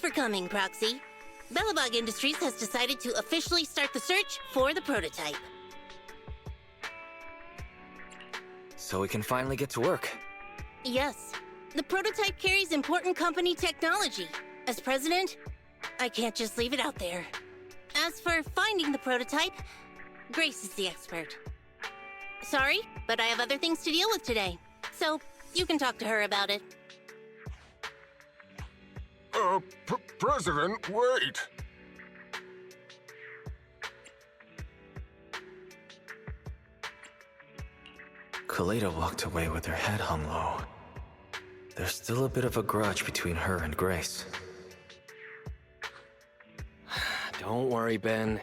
for coming, Proxy. Belobog Industries has decided to officially start the search for the prototype. So we can finally get to work. Yes. The prototype carries important company technology. As president, I can't just leave it out there. As for finding the prototype, Grace is the expert. Sorry, but I have other things to deal with today. So, you can talk to her about it. President, wait! Kaleda walked away with her head hung low. There's still a bit of a grudge between her and Grace. Don't worry, Ben.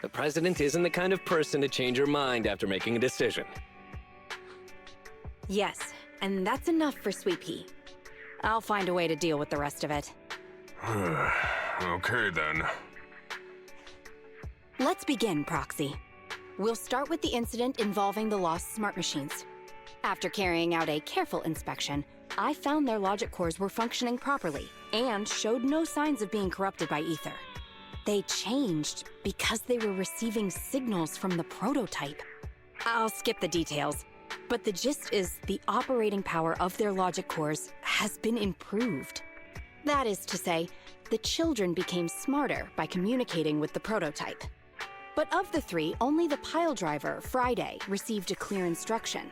The president isn't the kind of person to change her mind after making a decision. Yes, and that's enough for Sweet Pea. I'll find a way to deal with the rest of it. Okay, then. Let's begin, Proxy. We'll start with the incident involving the lost smart machines. After carrying out a careful inspection, I found their logic cores were functioning properly and showed no signs of being corrupted by ether. They changed because they were receiving signals from the prototype. I'll skip the details, but the gist is the operating power of their logic cores has been improved. That is to say, the children became smarter by communicating with the prototype. But of the three, only the pile driver, Friday, received a clear instruction.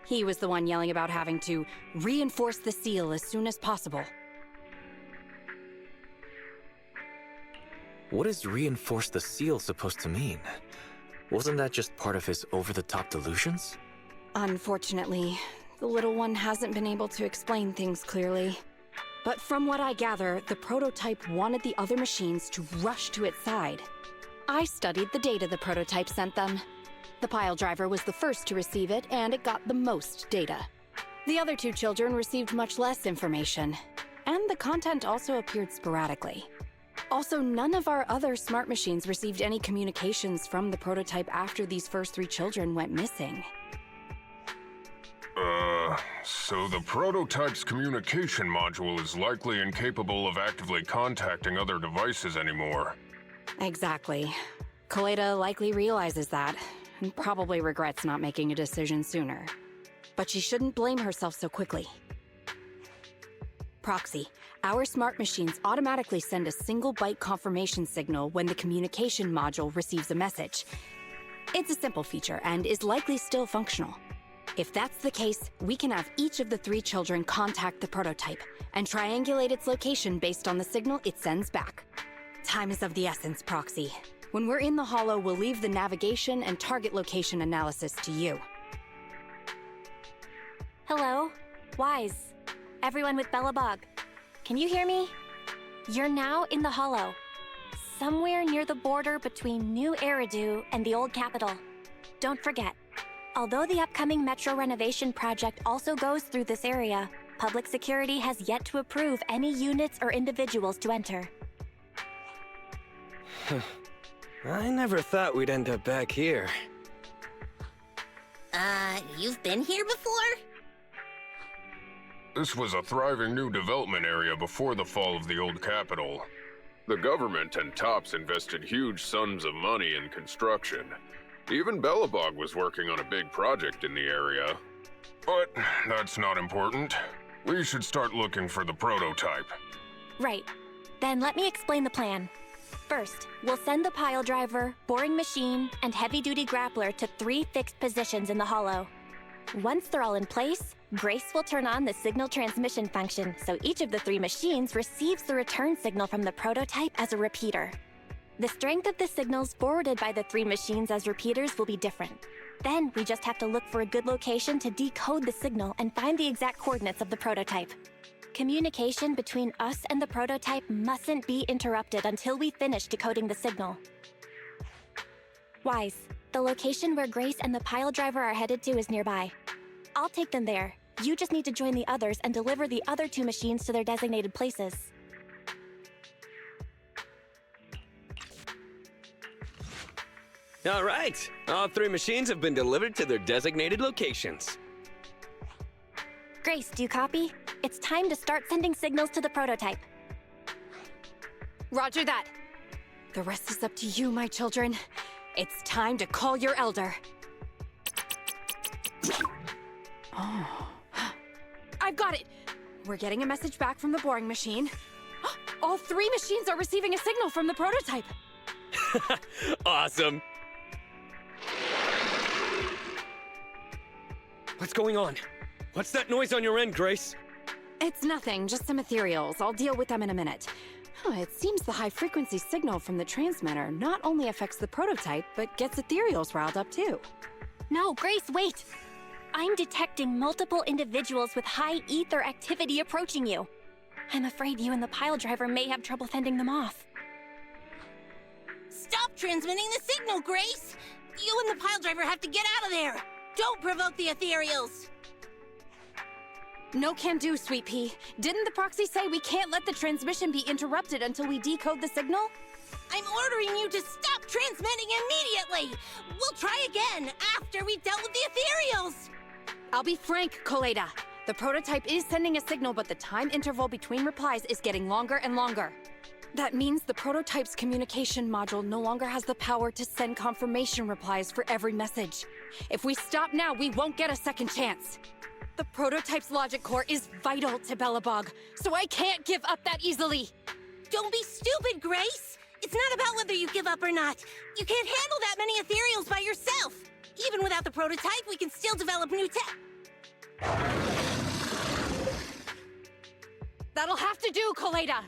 He was the one yelling about having to reinforce the seal as soon as possible. What is reinforce the seal supposed to mean? Wasn't that just part of his over-the-top delusions? Unfortunately, the little one hasn't been able to explain things clearly. But from what I gather, the prototype wanted the other machines to rush to its side. I studied the data the prototype sent them. The pile driver was the first to receive it, and it got the most data. The other two children received much less information, and the content also appeared sporadically. Also, none of our other smart machines received any communications from the prototype after these first three children went missing. So the prototype's communication module is likely incapable of actively contacting other devices anymore. Exactly. Kaleda likely realizes that, and probably regrets not making a decision sooner. But she shouldn't blame herself so quickly. Proxy, our smart machines automatically send a single byte confirmation signal when the communication module receives a message. It's a simple feature and is likely still functional. If that's the case, we can have each of the three children contact the prototype and triangulate its location based on the signal it sends back. Time is of the essence, Proxy. When we're in the Hollow, we'll leave the navigation and target location analysis to you. Hello? Wise. Everyone with Belobog. Can you hear me? You're now in the Hollow. Somewhere near the border between New Eridu and the Old Capital. Don't forget, although the upcoming metro renovation project also goes through this area, public security has yet to approve any units or individuals to enter. I never thought we'd end up back here. You've been here before? This was a thriving new development area before the fall of the old capital. The government and TOPS invested huge sums of money in construction. Even Belobog was working on a big project in the area. But that's not important. We should start looking for the prototype. Right. Then let me explain the plan. First, we'll send the pile driver, boring machine, and heavy-duty grappler to 3 fixed positions in the Hollow. Once they're all in place, Grace will turn on the signal transmission function, so each of the 3 machines receives the return signal from the prototype as a repeater. The strength of the signals forwarded by the 3 machines as repeaters will be different. Then we just have to look for a good location to decode the signal and find the exact coordinates of the prototype. Communication between us and the prototype mustn't be interrupted until we finish decoding the signal. Wise, the location where Grace and the pile driver are headed to is nearby. I'll take them there. You just need to join the others and deliver the other 2 machines to their designated places. All right, all 3 machines have been delivered to their designated locations. Grace, do you copy? It's time to start sending signals to the prototype. Roger that. The rest is up to you, my children. It's time to call your elder. Oh. I've got it! We're getting a message back from the boring machine. All 3 machines are receiving a signal from the prototype. Awesome. What's going on? What's that noise on your end, Grace? It's nothing, just some ethereals. I'll deal with them in a minute. It seems the high-frequency signal from the transmitter not only affects the prototype, but gets ethereals riled up too. No, Grace, wait! I'm detecting multiple individuals with high ether activity approaching you. I'm afraid you and the pile driver may have trouble fending them off. Stop transmitting the signal, Grace! You and the pile driver have to get out of there! Don't provoke the ethereals! No can do, Sweet Pea. Didn't the proxy say we can't let the transmission be interrupted until we decode the signal? I'm ordering you to stop transmitting immediately! We'll try again after we've dealt with the ethereals! I'll be frank, Coleda. The prototype is sending a signal, but the time interval between replies is getting longer and longer. That means the prototype's communication module no longer has the power to send confirmation replies for every message. If we stop now, we won't get a second chance. The prototype's logic core is vital to Belobog, so I can't give up that easily. Don't be stupid, Grace! It's not about whether you give up or not. You can't handle that many ethereals by yourself. Even without the prototype, we can still develop new tech. That'll have to do, Coleda.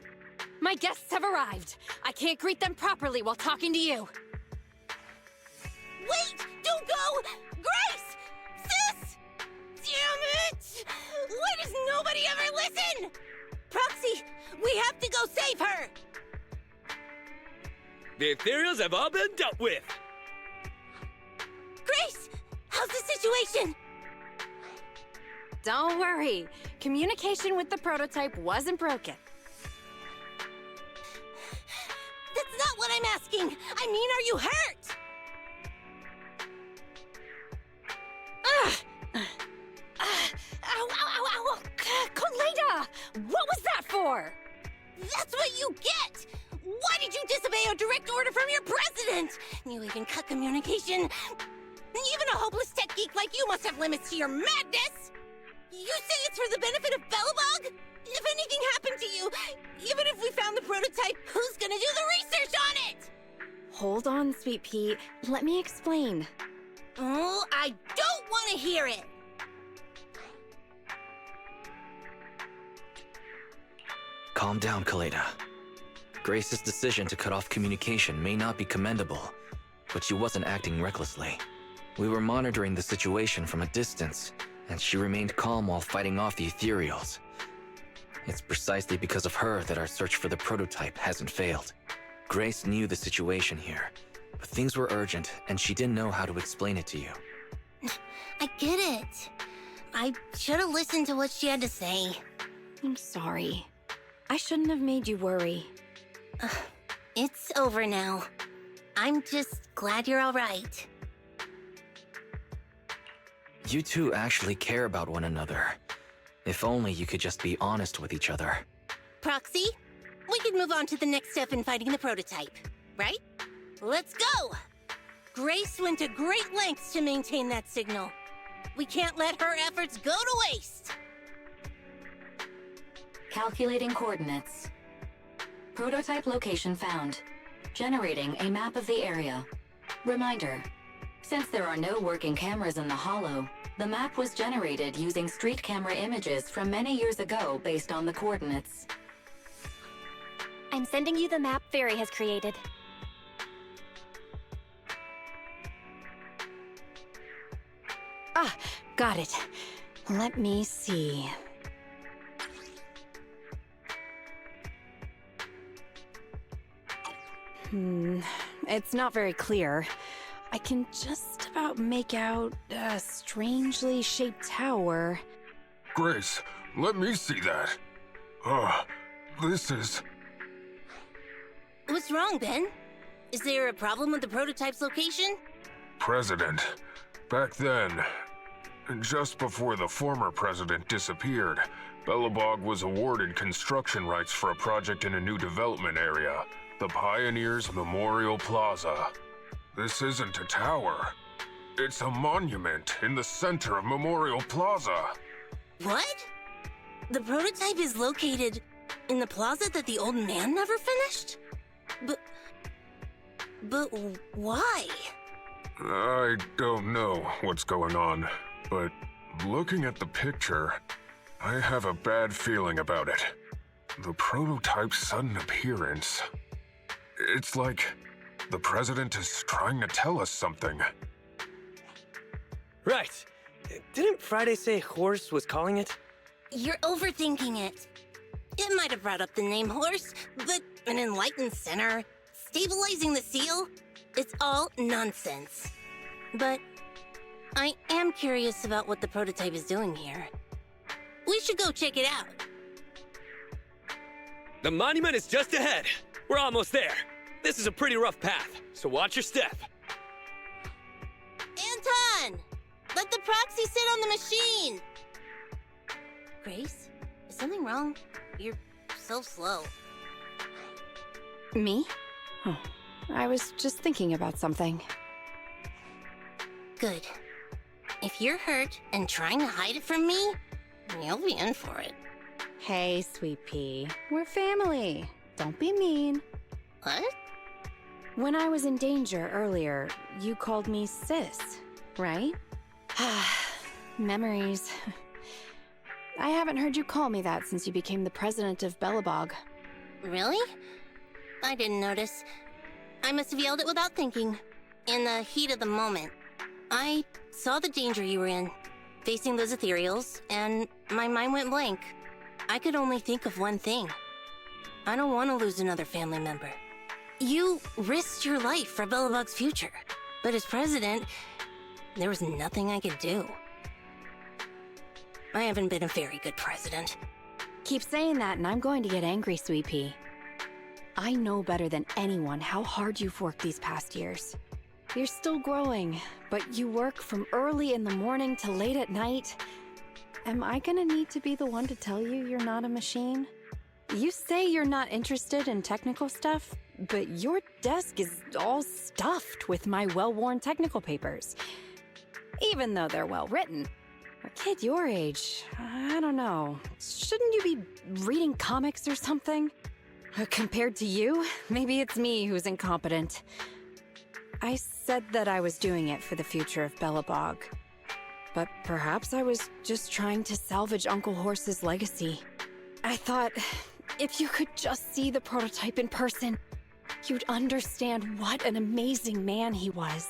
My guests have arrived. I can't greet them properly while talking to you. Wait! Don't go! Grace! Sis! Damn it! Why does nobody ever listen? Proxy, we have to go save her! The ethereals have all been dealt with. Grace! How's the situation? Don't worry. Communication with the prototype wasn't broken. That's not what I'm asking! I mean, are you hurt? Ow, ow, ow, ow! Coleda! What was that for? That's what you get! Why did you disobey a direct order from your president? You even cut communication. Even a hopeless tech geek like you must have limits to your madness! You say it's for the benefit of Belobog? If anything happened to you, even if we found the prototype, who's gonna do the research on it? Hold on, Sweet Pea. Let me explain. Oh, I don't want to hear it! Calm down, Coleda. Grace's decision to cut off communication may not be commendable, but she wasn't acting recklessly. We were monitoring the situation from a distance, and she remained calm while fighting off the ethereals. It's precisely because of her that our search for the prototype hasn't failed. Grace knew the situation here, but things were urgent, and she didn't know how to explain it to you. I get it. I should have listened to what she had to say. I'm sorry. I shouldn't have made you worry. It's over now. I'm just glad you're all right. You two actually care about one another. If only you could just be honest with each other. Proxy, we can move on to the next step in fighting the prototype, right? Let's go! Grace went to great lengths to maintain that signal. We can't let her efforts go to waste! Calculating coordinates. Prototype location found. Generating a map of the area. Reminder: since there are no working cameras in the Hollow, the map was generated using street camera images from many years ago based on the coordinates. I'm sending you the map Fairy has created. Ah, got it. Let me see. It's not very clear. I can just about make out a strangely shaped tower. Grace, let me see that. This is... What's wrong, Ben? Is there a problem with the prototype's location? President. Back then, just before the former president disappeared, Belobog was awarded construction rights for a project in a new development area. The Pioneers Memorial Plaza. This isn't a tower. It's a monument in the center of Memorial Plaza. What? The prototype is located in the plaza that the old man never finished? But why? I don't know what's going on, but looking at the picture, I have a bad feeling about it. The prototype's sudden appearance. It's like the president is trying to tell us something. Right. Didn't Friday say Horse was calling it? You're overthinking it. It might have brought up the name Horse, but an enlightened center, stabilizing the seal, it's all nonsense. But I am curious about what the prototype is doing here. We should go check it out. The monument is just ahead. We're almost there. This is a pretty rough path, so watch your step. Anton! Let the proxy sit on the machine! Grace, is something wrong? You're so slow. Me? Oh, I was just thinking about something. Good. If you're hurt and trying to hide it from me, you'll be in for it. Hey, Sweet Pea. We're family. Don't be mean. What? When I was in danger earlier, you called me sis, right? Memories. I haven't heard you call me that since you became the president of Belobog. Really? I didn't notice. I must have yelled it without thinking. In the heat of the moment. I saw the danger you were in, facing those ethereals, and my mind went blank. I could only think of one thing. I don't want to lose another family member. You risked your life for Belobog's future, but as president, there was nothing I could do. I haven't been a very good president. Keep saying that and I'm going to get angry, Sweet Pea. I know better than anyone how hard you've worked these past years. You're still growing, but you work from early in the morning to late at night. Am I gonna need to be the one to tell you you're not a machine? You say you're not interested in technical stuff, but your desk is all stuffed with my well-worn technical papers. Even though they're well-written. A kid your age, I don't know. Shouldn't you be reading comics or something? Compared to you, maybe it's me who's incompetent. I said that I was doing it for the future of Belobog. But perhaps I was just trying to salvage Uncle Horse's legacy. I thought, if you could just see the prototype in person, you'd understand what an amazing man he was.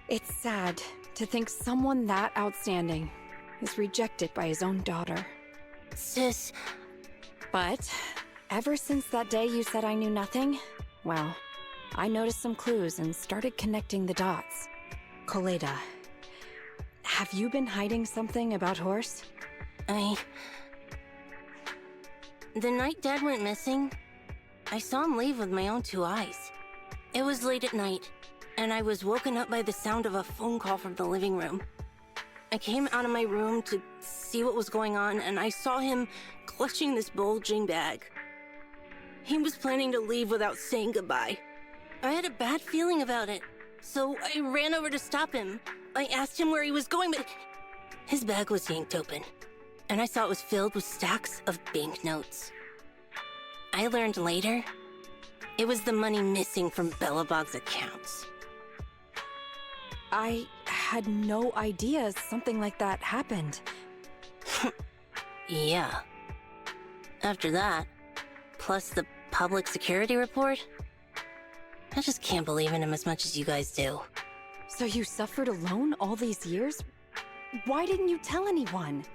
It's sad to think someone that outstanding is rejected by his own daughter. Sis. But ever since that day you said I knew nothing, well, I noticed some clues and started connecting the dots. Koleda, have you been hiding something about Horse? The night Dad went missing, I saw him leave with my own two eyes. It was late at night, and I was woken up by the sound of a phone call from the living room. I came out of my room to see what was going on, and I saw him clutching this bulging bag. He was planning to leave without saying goodbye. I had a bad feeling about it, so I ran over to stop him. I asked him where he was going, but his bag was yanked open, and I saw it was filled with stacks of banknotes. I learned later, it was the money missing from Belobog's accounts. I had no idea something like that happened. Yeah. After that, plus the public security report, I just can't believe in him as much as you guys do. So you suffered alone all these years? Why didn't you tell anyone?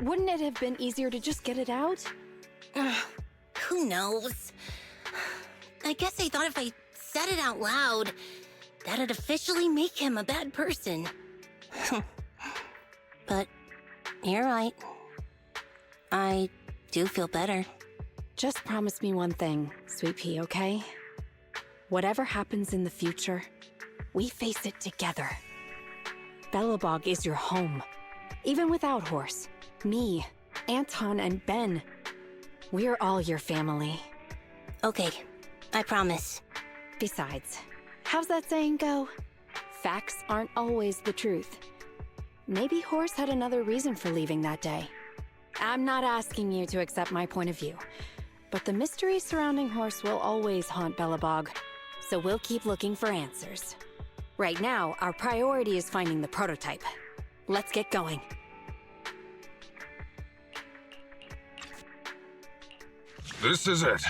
Wouldn't it have been easier to just get it out? Who knows? I guess I thought if I said it out loud, that'd officially make him a bad person. But you're right. I do feel better. Just promise me one thing, Sweet Pea, okay? Whatever happens in the future, we face it together. Belobog is your home. Even without Horse, me, Anton, and Ben, we're all your family. Okay, I promise. Besides, how's that saying go? Facts aren't always the truth. Maybe Horse had another reason for leaving that day. I'm not asking you to accept my point of view, but the mystery surrounding Horse will always haunt Belobog, so we'll keep looking for answers. Right now, our priority is finding the prototype. Let's get going. This is it.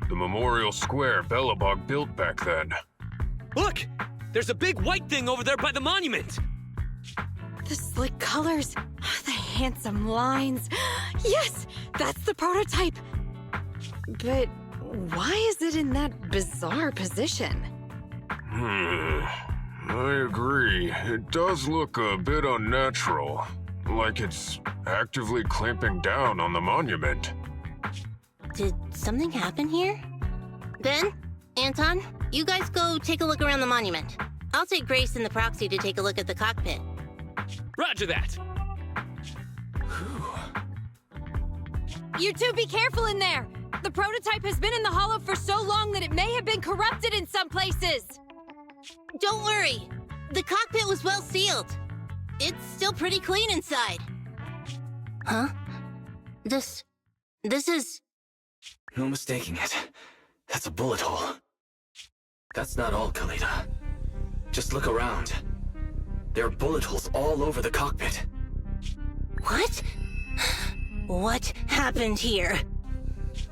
The memorial square Belobog built back then. Look! There's a big white thing over there by the monument! The slick colors, the handsome lines. Yes, that's the prototype. But why is it in that bizarre position? I agree. It does look a bit unnatural. Like it's actively clamping down on the monument. Did something happen here? Ben? Anton? You guys go take a look around the monument. I'll take Grace and the proxy to take a look at the cockpit. Roger that! You two be careful in there! The prototype has been in the hollow for so long that it may have been corrupted in some places! Don't worry. The cockpit was well sealed. It's still pretty clean inside. Huh? This is... No mistaking it. That's a bullet hole. That's not all, Kaleda. Just look around. There are bullet holes all over the cockpit. What? What happened here?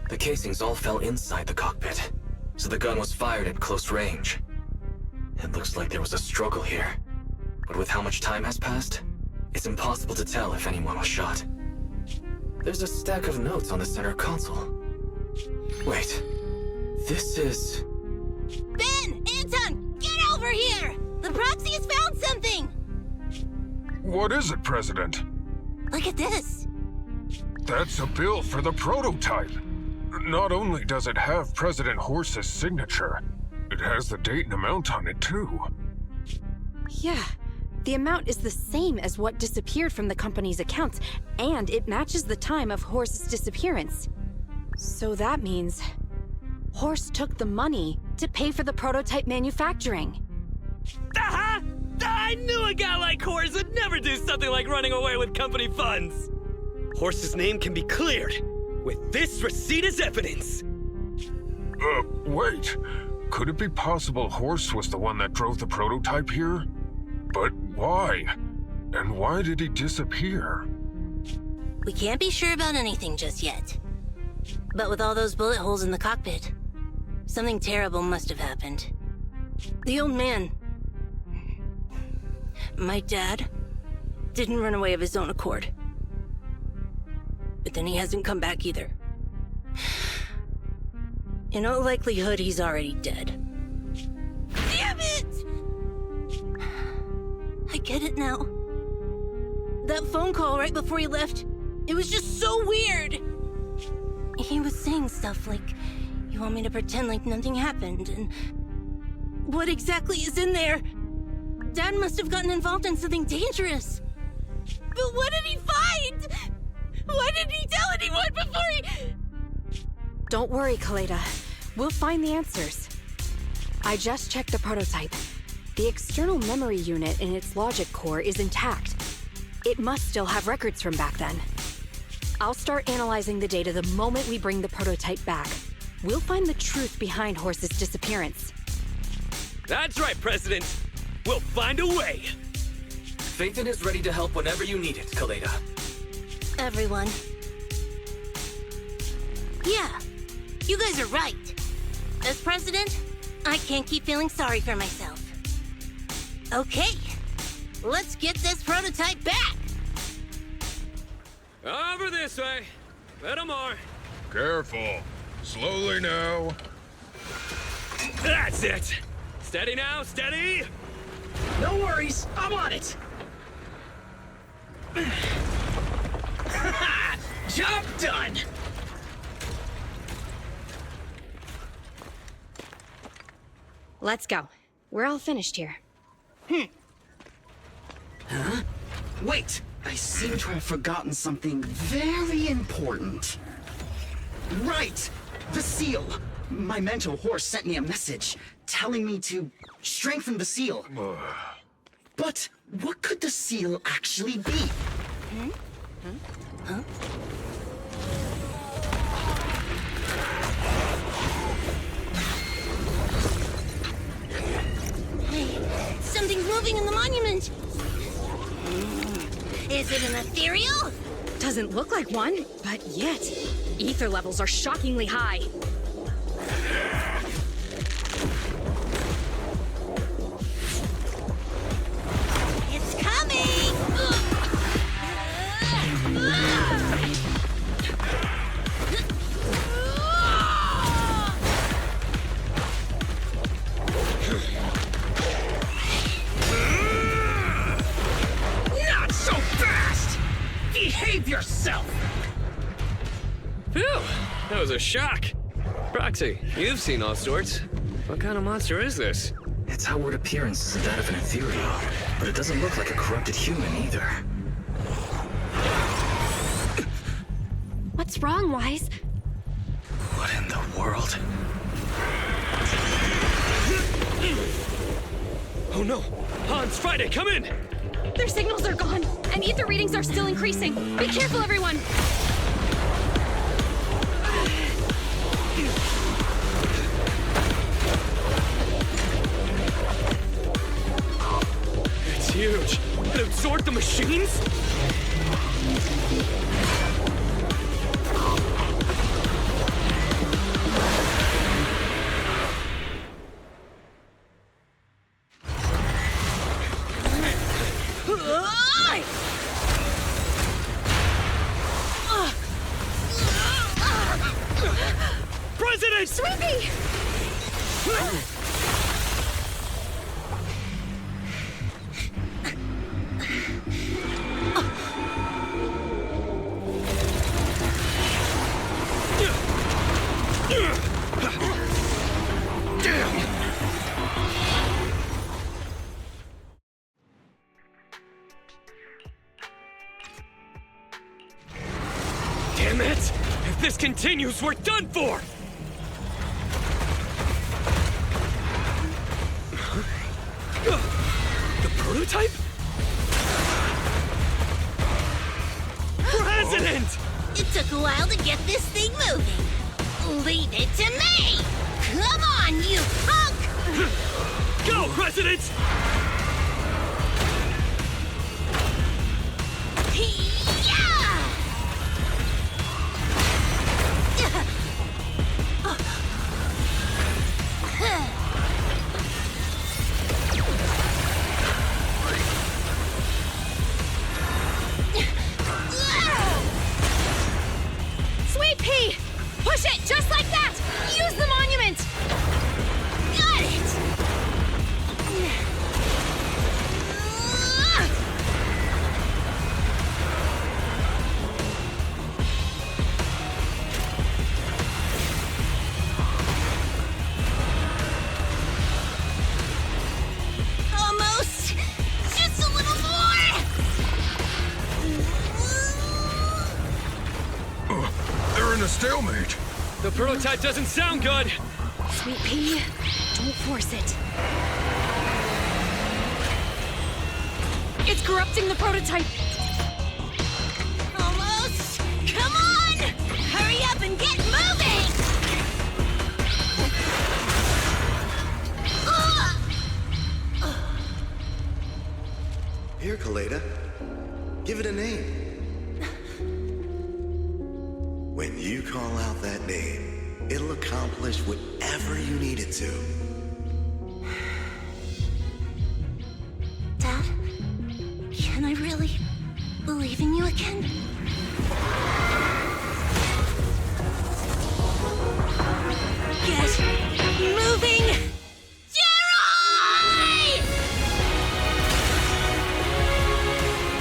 The casings all fell inside the cockpit, so the gun was fired at close range. It looks like there was a struggle here, but with how much time has passed, it's impossible to tell if anyone was shot. There's a stack of notes on the center console. Wait, this is... Ben! Anton! Get over here! The proxy has found something! What is it, President? Look at this! That's a bill for the prototype. Not only does it have President Horse's signature, it has the date and amount on it, too. Yeah, the amount is the same as what disappeared from the company's accounts, and it matches the time of Horse's disappearance. So that means Horse took the money to pay for the prototype manufacturing. Aha! I knew a guy like Horse would never do something like running away with company funds! Horse's name can be cleared with this receipt as evidence. Wait. Could it be possible Horse was the one that drove the prototype here? But why? And why did he disappear? We can't be sure about anything just yet. But with all those bullet holes in the cockpit, something terrible must have happened. The old man, my dad, didn't run away of his own accord. But then he hasn't come back either. In all likelihood, he's already dead. Damn it! I get it now. That phone call right before he left, it was just so weird. He was saying stuff like, you want me to pretend like nothing happened, and what exactly is in there? Dad must have gotten involved in something dangerous. But what did he find? Why didn't he tell anyone before he... Don't worry, Kaleda. We'll find the answers. I just checked the prototype. The external memory unit in its logic core is intact. It must still have records from back then. I'll start analyzing the data the moment we bring the prototype back. We'll find the truth behind Horse's disappearance. That's right, President. We'll find a way. Phaethon is ready to help whenever you need it, Kaleda. Everyone. Yeah, you guys are right. As president, I can't keep feeling sorry for myself. Okay, let's get this prototype back! Over this way. Little more. Careful. Slowly now. That's it. Steady now, steady. No worries, I'm on it. Job done. Let's go. We're all finished here. Huh? Wait, I seem to have forgotten something very important. Right! The seal! My mentor horse sent me a message telling me to strengthen the seal. But what could the seal actually be? Hey, something's moving in the monument. Is it an ethereal? Doesn't look like one, but yet, ether levels are shockingly high. It's coming! Not so fast! Behave yourself! Phew, that was a shock. Proxy, you've seen all sorts. What kind of monster is this? Its outward appearance isn't that of an ethereal, but it doesn't look like a corrupted human either. What's wrong, Wise? What in the world? Oh no! Hans, Friday, come in! Their signals are gone, and ether readings are still increasing. Be careful, everyone! It's huge. It absorbed the machines? President! Sweepy! Damn it! If this continues, we're done for! The prototype? President! It took a while to get this thing moving. Leave it to me! Come on, you punk! Go, President! Sweet pea! Push it, just like that! Use the monument! Got it! Almost! Just a little more! They're in a stalemate. The prototype doesn't sound good! Sweet pea, don't force it. It's corrupting the prototype. Almost! Come on! Hurry up and get moving! Here, Kaleda. Give it a name. When you call out that name, it'll accomplish whatever you need it to. Dad, can I really believe in you again? Get moving! Jerry!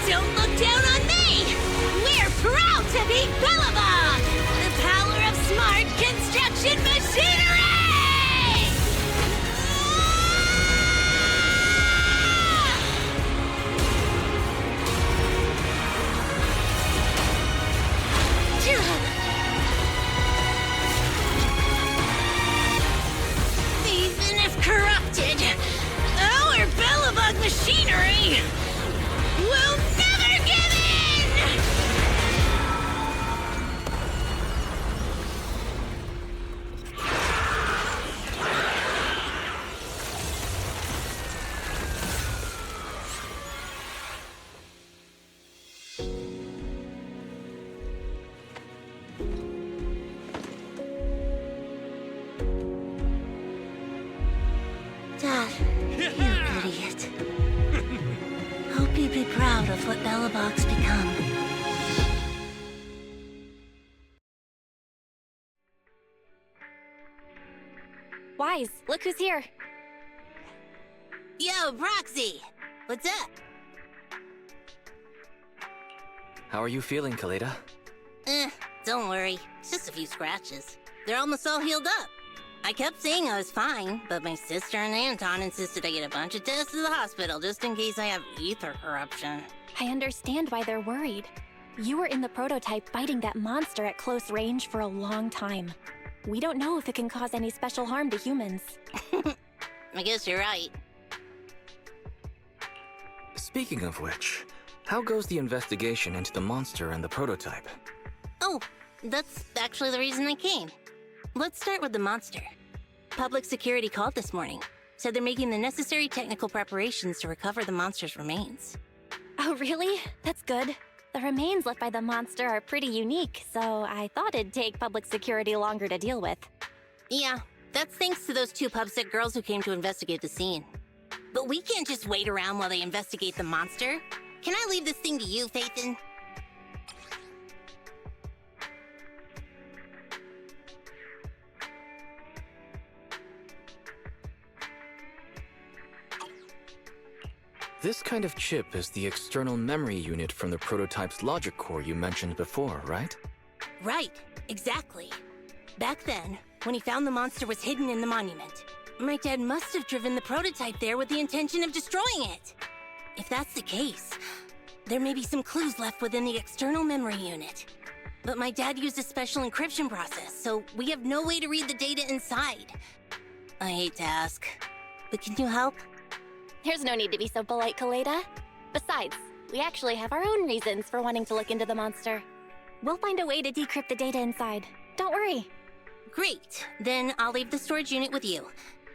Don't look down on me! We're proud to be Bellabog! The power of smart construction machinery! Wise, look who's here. Yo, Proxy! What's up? How are you feeling, Kaleda? Don't worry. It's just a few scratches. They're almost all healed up. I kept saying I was fine, but my sister and Anton insisted I get a bunch of tests at the hospital just in case I have ether corruption. I understand why they're worried. You were in the prototype fighting that monster at close range for a long time. We don't know if it can cause any special harm to humans. I guess you're right. Speaking of which, how goes the investigation into the monster and the prototype? Oh, that's actually the reason I came. Let's start with the monster. Public security called this morning. Said they're making the necessary technical preparations to recover the monster's remains. Oh, really? That's good. The remains left by the monster are pretty unique, so I thought it'd take public security longer to deal with. Yeah, that's thanks to those two PubSec girls who came to investigate the scene. But we can't just wait around while they investigate the monster. Can I leave this thing to you, Phaethon? This kind of chip is the external memory unit from the prototype's logic core you mentioned before, right? Right, exactly. Back then, when he found the monster was hidden in the monument, my dad must have driven the prototype there with the intention of destroying it. If that's the case, there may be some clues left within the external memory unit. But my dad used a special encryption process, so we have no way to read the data inside. I hate to ask, but can you help? There's no need to be so polite, Kaleda. Besides, we actually have our own reasons for wanting to look into the monster. We'll find a way to decrypt the data inside. Don't worry. Great. Then I'll leave the storage unit with you.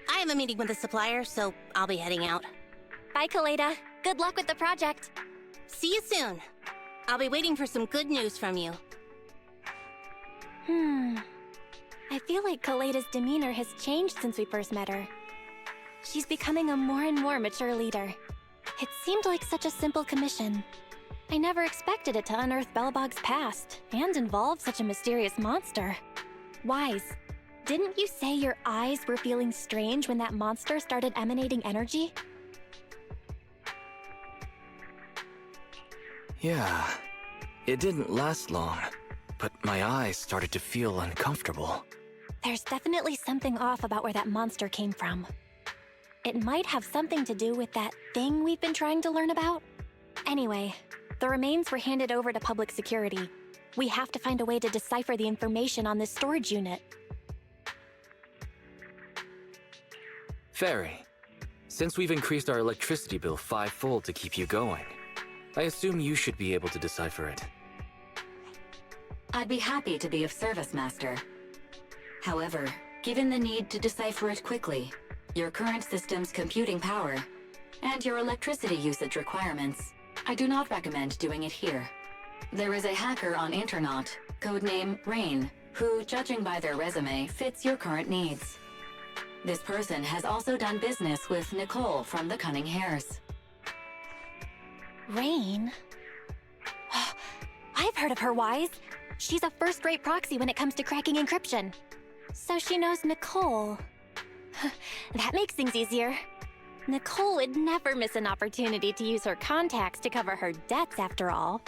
I have a meeting with the supplier, so I'll be heading out. Bye, Kaleda. Good luck with the project. See you soon. I'll be waiting for some good news from you. I feel like Kaleda's demeanor has changed since we first met her. She's becoming a more and more mature leader. It seemed like such a simple commission. I never expected it to unearth Belobog's past and involve such a mysterious monster. Wise, didn't you say your eyes were feeling strange when that monster started emanating energy? Yeah, it didn't last long, but my eyes started to feel uncomfortable. There's definitely something off about where that monster came from. It might have something to do with that thing we've been trying to learn about. Anyway, the remains were handed over to public security. We have to find a way to decipher the information on this storage unit. Fairy, since we've increased our electricity bill 5-fold to keep you going, I assume you should be able to decipher it. I'd be happy to be of service, Master. However, given the need to decipher it quickly, your current system's computing power, and your electricity usage requirements, I do not recommend doing it here. There is a hacker on Internaut, codename Rain, who, judging by their resume, fits your current needs. This person has also done business with Nicole from the Cunning Hares. Rain? I've heard of her, Wise. She's a first-rate proxy when it comes to cracking encryption. So she knows Nicole. That makes things easier. Nicole would never miss an opportunity to use her contacts to cover her debts, after all.